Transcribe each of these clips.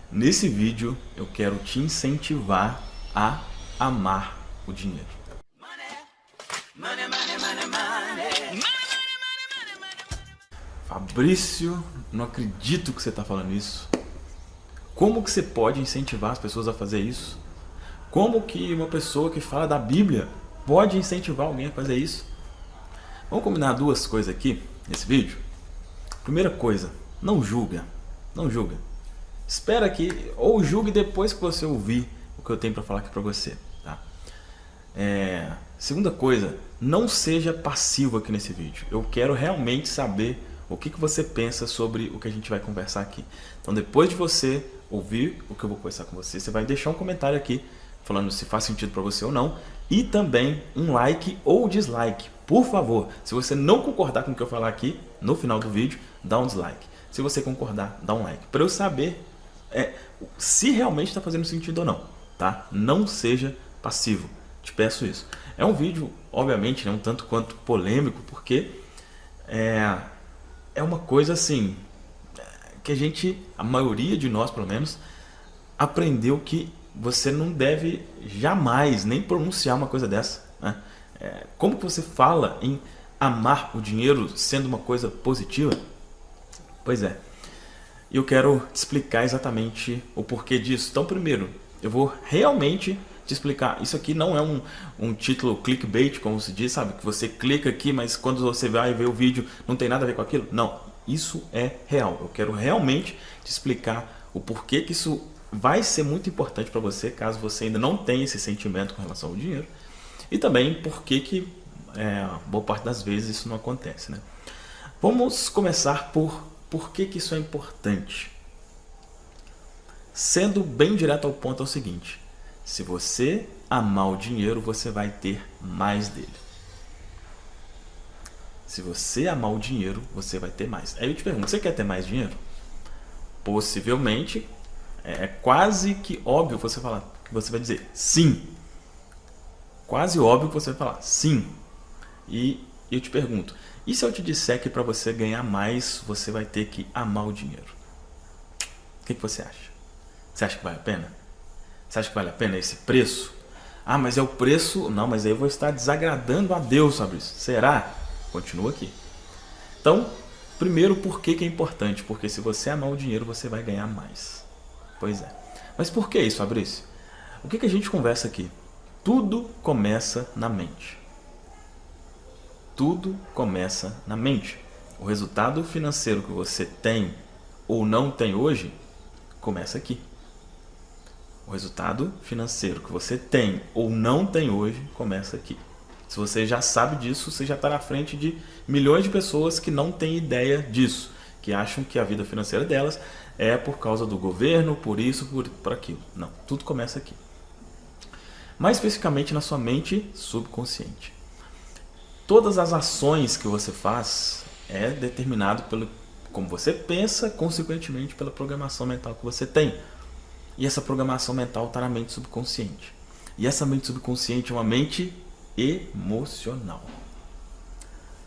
Nesse vídeo eu quero te incentivar a amar o dinheiro. Fabrício, não acredito que você está falando isso. Como que você pode incentivar as pessoas a fazer isso? Como que uma pessoa que fala da Bíblia pode incentivar alguém a fazer isso? Vamos combinar duas coisas aqui nesse vídeo. Primeira coisa, não julga. Não julga. Espera que, ou julgue depois que você ouvir o que eu tenho para falar aqui para você. Tá? Segunda coisa, não seja passivo aqui nesse vídeo. Eu quero realmente saber o que você pensa sobre o que a gente vai conversar aqui. Então depois de você ouvir o que eu vou conversar com você, você vai deixar um comentário aqui falando se faz sentido para você ou não. E também um like ou dislike. Por favor, se você não concordar com o que eu falar aqui, no final do vídeo, dá um dislike. Se você concordar, dá um like. Para eu saber se realmente está fazendo sentido ou não. Tá? Não seja passivo. Te peço isso. É um vídeo, obviamente, um tanto quanto polêmico, porque é uma coisa assim que a maioria de nós pelo menos, aprendeu que você não deve jamais nem pronunciar uma coisa dessa. Né? Como que você fala em amar o dinheiro sendo uma coisa positiva? Pois é. Eu quero te explicar exatamente o porquê disso. Então primeiro, eu vou realmente te explicar. Isso aqui não é um título clickbait, como se diz, sabe? Que você clica aqui, mas quando você vai ver o vídeo não tem nada a ver com aquilo. Não, isso é real. Eu quero realmente te explicar o porquê que isso vai ser muito importante para você, caso você ainda não tenha esse sentimento com relação ao dinheiro. E também porquê que boa parte das vezes isso não acontece. Né? Vamos começar por que isso é importante. Sendo bem direto ao ponto é o seguinte: se você amar o dinheiro, você vai ter mais dele. Se você amar o dinheiro, você vai ter mais. Aí eu te pergunto, você quer ter mais dinheiro? Possivelmente, é quase que óbvio você falar, que você vai dizer sim. Quase óbvio que você vai falar sim. E eu te pergunto, e se eu te disser que para você ganhar mais, você vai ter que amar o dinheiro? O que você acha? Você acha que vale a pena? Você acha que vale a pena esse preço? Ah, mas é o preço... Não, mas aí eu vou estar desagradando a Deus, Fabrício. Será? Continua aqui. Então, primeiro, por que é importante? Porque se você amar o dinheiro, você vai ganhar mais. Pois é. Mas por que isso, Fabrício? O que a gente conversa aqui? Tudo começa na mente. Tudo começa na mente. O resultado financeiro que você tem ou não tem hoje, começa aqui. O resultado financeiro que você tem ou não tem hoje, começa aqui. Se você já sabe disso, você já está na frente de milhões de pessoas que não têm ideia disso, que acham que a vida financeira delas é por causa do governo, por isso, por aquilo. Não, tudo começa aqui. Mais especificamente na sua mente subconsciente. Todas as ações que você faz é determinado pelo como você pensa, consequentemente pela programação mental que você tem. E essa programação mental está na mente subconsciente. E essa mente subconsciente é uma mente emocional.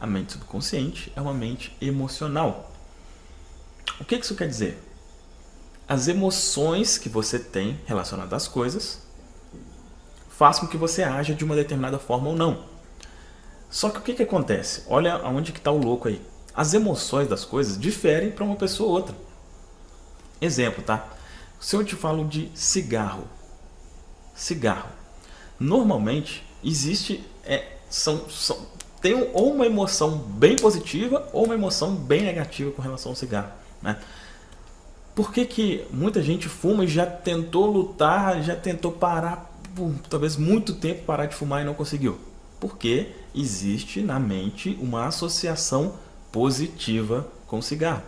A mente subconsciente é uma mente emocional. O que isso quer dizer? As emoções que você tem relacionadas às coisas fazem com que você haja de uma determinada forma ou não. Só que o que acontece? Olha aonde que está o louco aí. As emoções das coisas diferem para uma pessoa ou outra. Exemplo, tá? Se eu te falo de cigarro. Cigarro. Normalmente existe tem ou uma emoção bem positiva ou uma emoção bem negativa com relação ao cigarro. Né? Por que muita gente fuma e já tentou lutar, já tentou parar por talvez muito tempo parar de fumar e não conseguiu? Porque existe na mente uma associação positiva com o cigarro.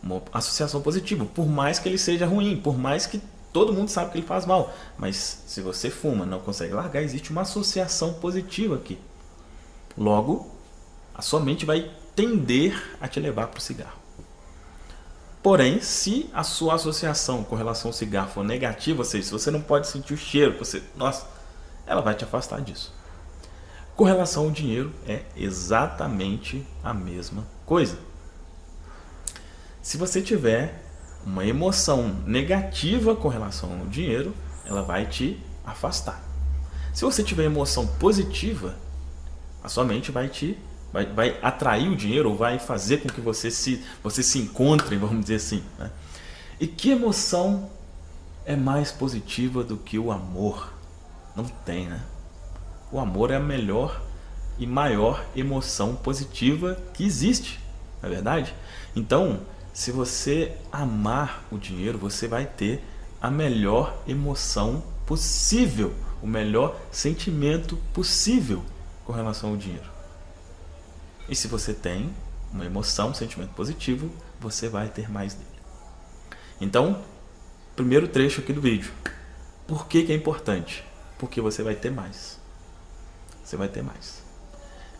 Uma associação positiva, por mais que ele seja ruim, por mais que todo mundo sabe que ele faz mal. Mas se você fuma e não consegue largar, existe uma associação positiva aqui. Logo, a sua mente vai tender a te levar para o cigarro. Porém, se a sua associação com relação ao cigarro for negativa, ou seja, se você não pode sentir o cheiro, ela vai te afastar disso. Com relação ao dinheiro, é exatamente a mesma coisa. Se você tiver uma emoção negativa com relação ao dinheiro, ela vai te afastar. Se você tiver emoção positiva, a sua mente vai atrair o dinheiro, ou vai fazer com que você se encontre, vamos dizer assim, né? E que emoção é mais positiva do que o amor? Não tem, né? O amor é a melhor e maior emoção positiva que existe, não é verdade? Então, se você amar o dinheiro, você vai ter a melhor emoção possível, o melhor sentimento possível com relação ao dinheiro. E se você tem uma emoção, um sentimento positivo, você vai ter mais dele. Então, primeiro trecho aqui do vídeo. Por que é importante? Porque você vai ter mais. Você vai ter mais.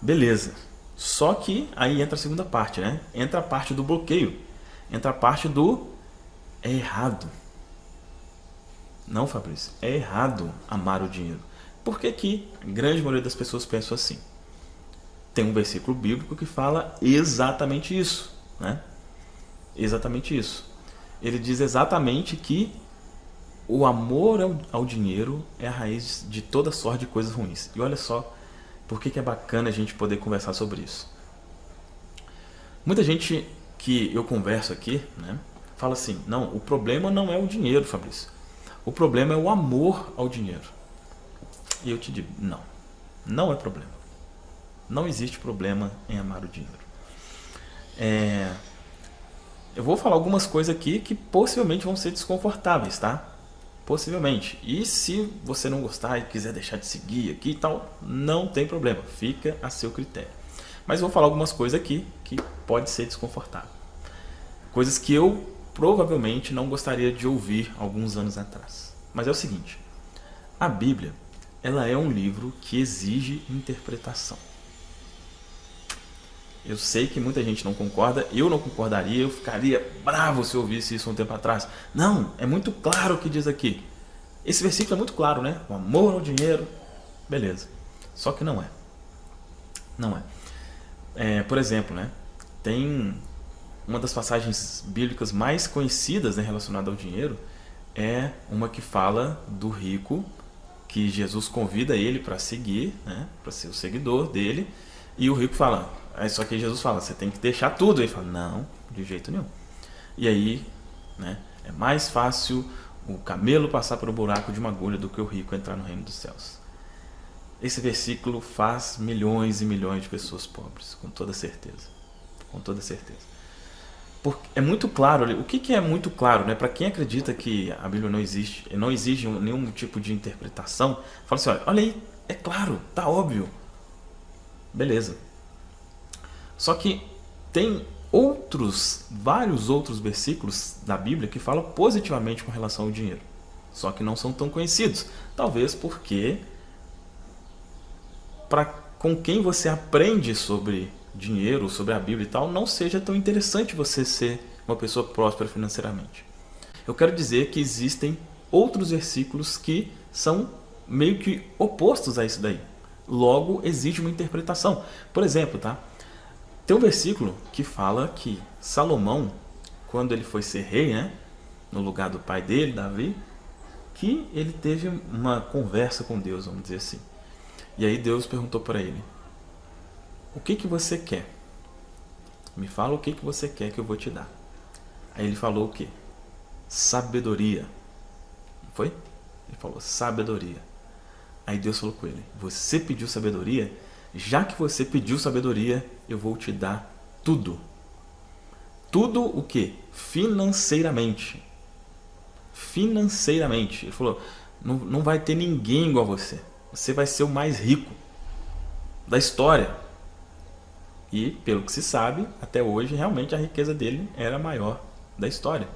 Beleza. Só que aí entra a segunda parte, né? Entra a parte do bloqueio. Entra a parte do é errado. Não, Fabrício, é errado amar o dinheiro. Por que que a grande maioria das pessoas pensa assim? Tem um versículo bíblico que fala exatamente isso, né? Exatamente isso. Ele diz exatamente que o amor ao dinheiro é a raiz de toda sorte de coisas ruins. E olha só por que é bacana a gente poder conversar sobre isso. Muita gente que eu converso aqui, né, fala assim, não, o problema não é o dinheiro, Fabrício. O problema é o amor ao dinheiro. E eu te digo, não, não é problema. Não existe problema em amar o dinheiro. Eu vou falar algumas coisas aqui que possivelmente vão ser desconfortáveis, tá? Possivelmente. E se você não gostar e quiser deixar de seguir aqui e tal, não tem problema. Fica a seu critério. Mas eu vou falar algumas coisas aqui que pode ser desconfortável. Coisas que eu provavelmente não gostaria de ouvir alguns anos atrás. Mas é o seguinte, a Bíblia, ela é um livro que exige interpretação. Eu sei que muita gente não concorda, eu não concordaria, eu ficaria bravo se eu ouvisse isso um tempo atrás. Não, é muito claro o que diz aqui. Esse versículo é muito claro, né? O amor ao dinheiro, beleza. Só que não é. Não é. Por exemplo, né? Tem uma das passagens bíblicas mais conhecidas, né, relacionada ao dinheiro, é uma que fala do rico, que Jesus convida ele para seguir, né, para ser o seguidor dele, e o rico fala, só que Jesus fala, você tem que deixar tudo. Ele fala, não, de jeito nenhum. E aí, né, é mais fácil o camelo passar por um buraco de uma agulha do que o rico entrar no reino dos céus. Esse versículo faz milhões e milhões de pessoas pobres, com toda certeza. Com toda certeza. Porque é muito claro, o que é muito claro, né? Para quem acredita que a Bíblia não exige nenhum tipo de interpretação, fala assim, olha aí, é claro, tá óbvio. Beleza. Só que tem vários outros versículos da Bíblia que falam positivamente com relação ao dinheiro. Só que não são tão conhecidos. Talvez porque com quem você aprende sobre dinheiro, sobre a Bíblia e tal, não seja tão interessante você ser uma pessoa próspera financeiramente. Eu quero dizer que existem outros versículos que são meio que opostos a isso daí. Logo, exige uma interpretação. Por exemplo, tá? Tem um versículo que fala que Salomão, quando ele foi ser rei, né, no lugar do pai dele, Davi, que ele teve uma conversa com Deus, vamos dizer assim. E aí Deus perguntou para ele, o que você quer? Me fala o que você quer que eu vou te dar. Aí ele falou o quê? Sabedoria. Não foi? Ele falou sabedoria. Aí Deus falou com ele, você pediu sabedoria? Já que você pediu sabedoria, eu vou te dar tudo. Tudo o quê? Financeiramente. Financeiramente. Ele falou, não vai ter ninguém igual a você. Você vai ser o mais rico da história. E, pelo que se sabe, até hoje, realmente a riqueza dele era a maior da história.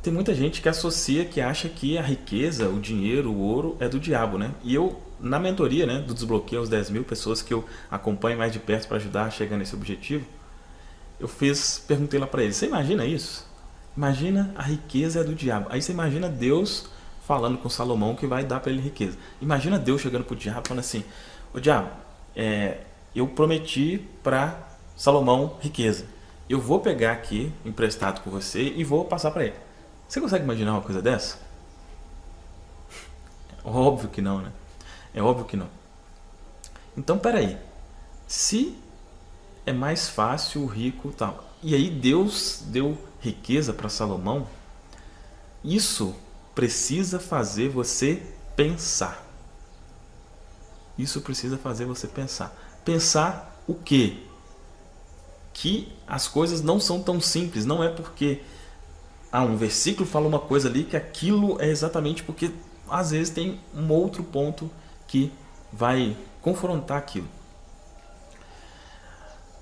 Tem muita gente que associa, que acha que a riqueza, o dinheiro, o ouro é do diabo, né? E eu, na mentoria, né, do Desbloqueio aos 10 mil pessoas que eu acompanho mais de perto para ajudar a chegar nesse objetivo, perguntei lá para eles, você imagina isso? Imagina a riqueza é do diabo. Aí você imagina Deus falando com Salomão que vai dar para ele riqueza. Imagina Deus chegando para o diabo falando assim, ô diabo, eu prometi para Salomão riqueza. eu vou pegar aqui, emprestado com você, e vou passar para ele. Você consegue imaginar uma coisa dessa? Óbvio que não, né? É óbvio que não. Então, peraí. Se é mais fácil o rico tal, e aí Deus deu riqueza para Salomão, isso precisa fazer você pensar. Isso precisa fazer você pensar. Pensar o quê? Que as coisas não são tão simples. Não é porque um versículo fala uma coisa ali que aquilo é exatamente porque às vezes tem um outro ponto que vai confrontar aquilo.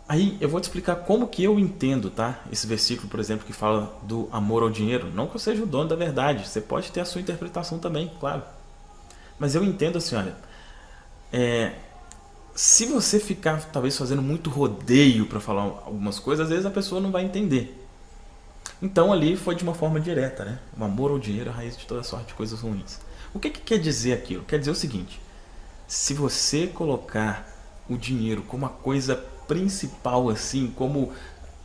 Aí eu vou te explicar como que eu entendo, tá? Esse versículo, por exemplo, que fala do amor ao dinheiro. Não que eu seja o dono da verdade, você pode ter a sua interpretação também, claro. Mas eu entendo assim, olha, se você ficar talvez fazendo muito rodeio para falar algumas coisas, às vezes a pessoa não vai entender. Então ali foi de uma forma direta, né? O amor ao dinheiro é a raiz de toda sorte de coisas ruins. O que quer dizer aquilo? Quer dizer o seguinte: se você colocar o dinheiro como a coisa principal, assim, como,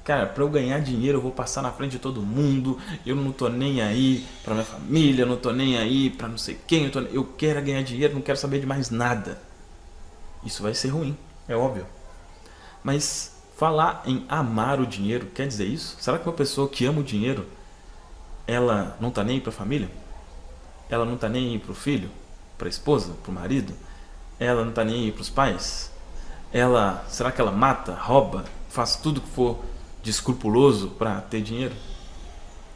cara, para eu ganhar dinheiro eu vou passar na frente de todo mundo, eu não tô nem aí pra minha família, eu não tô nem aí pra não sei quem, eu quero ganhar dinheiro, não quero saber de mais nada. Isso vai ser ruim, é óbvio. Mas falar em amar o dinheiro quer dizer isso? Será que uma pessoa que ama o dinheiro, ela não tá nem aí pra família? Ela não tá nem aí pro filho? Pra esposa? Pro marido? Ela não tá nem aí pros pais? Será que ela mata, rouba, faz tudo que for de escrupuloso para ter dinheiro?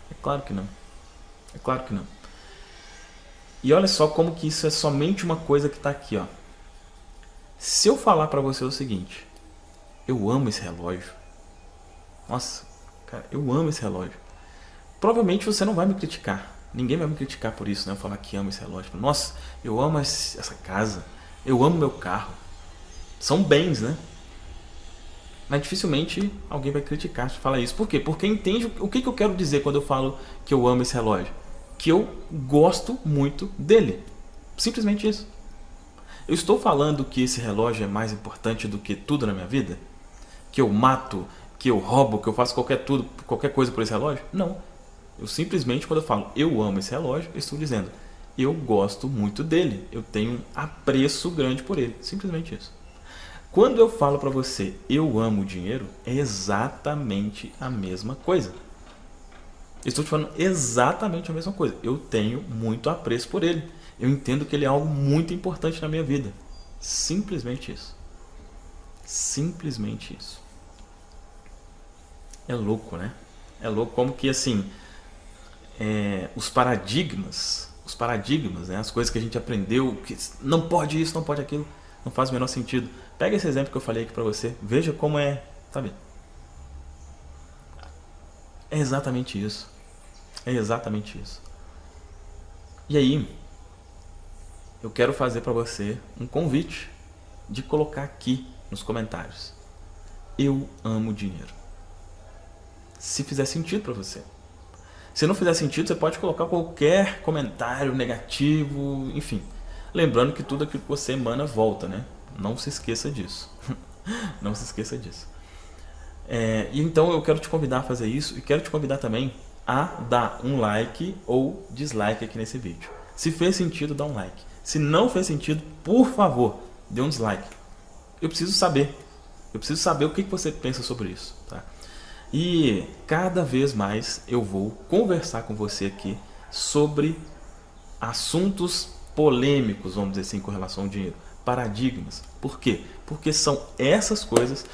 É claro que não. É claro que não. E olha só como que isso é somente uma coisa que está aqui, ó. Se eu falar para você o seguinte: eu amo esse relógio. Nossa, cara, eu amo esse relógio. Provavelmente você não vai me criticar. Ninguém vai me criticar por isso, né? Eu falar que amo esse relógio. Nossa, eu amo essa casa. Eu amo meu carro. São bens, né? Mas dificilmente alguém vai criticar se falar isso. Por quê? Porque entende o que eu quero dizer quando eu falo que eu amo esse relógio. Que eu gosto muito dele. Simplesmente isso. Eu estou falando que esse relógio é mais importante do que tudo na minha vida? Que eu mato, que eu roubo, que eu faço qualquer coisa por esse relógio? Não. Eu simplesmente, quando eu falo eu amo esse relógio, eu estou dizendo eu gosto muito dele. Eu tenho um apreço grande por ele. Simplesmente isso. Quando eu falo para você eu amo o dinheiro, é exatamente a mesma coisa. Estou te falando exatamente a mesma coisa. Eu tenho muito apreço por ele. Eu entendo que ele é algo muito importante na minha vida. Simplesmente isso. Simplesmente isso. É louco, né? É louco como que assim, os paradigmas, né? As coisas que a gente aprendeu, que não pode isso, não pode aquilo, não faz o menor sentido. Pega esse exemplo que eu falei aqui pra você, veja como é, sabe? É exatamente isso. É exatamente isso. E aí, eu quero fazer pra você um convite de colocar aqui nos comentários: eu amo dinheiro. Se fizer sentido pra você. Se não fizer sentido, você pode colocar qualquer comentário negativo, enfim. Lembrando que tudo aquilo que você emana volta, né? Não se esqueça disso. Não se esqueça disso. E então eu quero te convidar a fazer isso e quero te convidar também a dar um like ou dislike aqui nesse vídeo. Se fez sentido, dá um like. Se não fez sentido, por favor, dê um dislike. Eu preciso saber. Eu preciso saber o que você pensa sobre isso, tá? E cada vez mais eu vou conversar com você aqui sobre assuntos polêmicos, vamos dizer assim, com relação ao dinheiro. Paradigmas. Por quê? Porque são essas coisas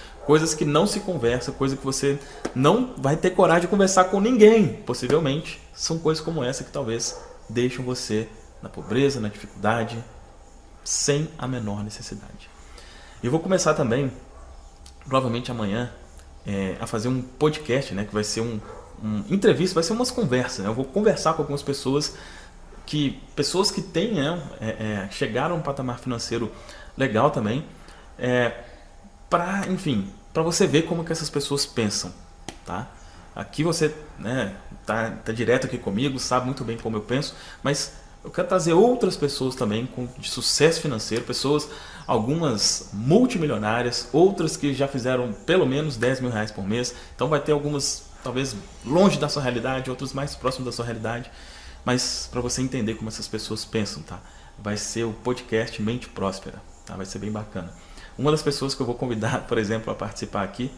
que não se conversam, coisas que você não vai ter coragem de conversar com ninguém, possivelmente. São coisas como essa que talvez deixam você na pobreza, na dificuldade, sem a menor necessidade. Eu vou começar também, provavelmente amanhã, a fazer um podcast, né, que vai ser um entrevista, vai ser umas conversas, né? Eu vou conversar com algumas pessoas que têm, né, chegaram a um patamar financeiro legal também, para você ver como que essas pessoas pensam, tá? Aqui você, né, tá direto aqui comigo, sabe muito bem como eu penso, mas Eu quero trazer outras pessoas também de sucesso financeiro, pessoas, algumas multimilionárias, outras que já fizeram pelo menos 10 mil reais por mês. Então vai ter algumas talvez longe da sua realidade, outras mais próximas da sua realidade. Mas para você entender como essas pessoas pensam, tá? Vai ser o podcast Mente Próspera, tá? Vai ser bem bacana. Uma das pessoas que eu vou convidar, por exemplo, a participar aqui,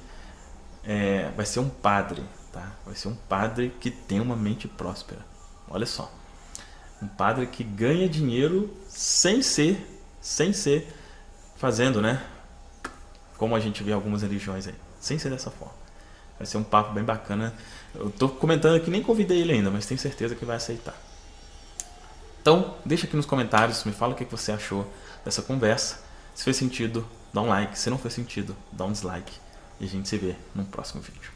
vai ser um padre, tá? Vai ser um padre que tem uma mente próspera. Olha só. Um padre que ganha dinheiro sem ser fazendo, né? Como a gente vê algumas religiões aí. Sem ser dessa forma. Vai ser um papo bem bacana. Eu tô comentando aqui, nem convidei ele ainda, mas tenho certeza que vai aceitar. Então, deixa aqui nos comentários, me fala o que você achou dessa conversa. Se fez sentido, dá um like. Se não fez sentido, dá um dislike. E a gente se vê no próximo vídeo.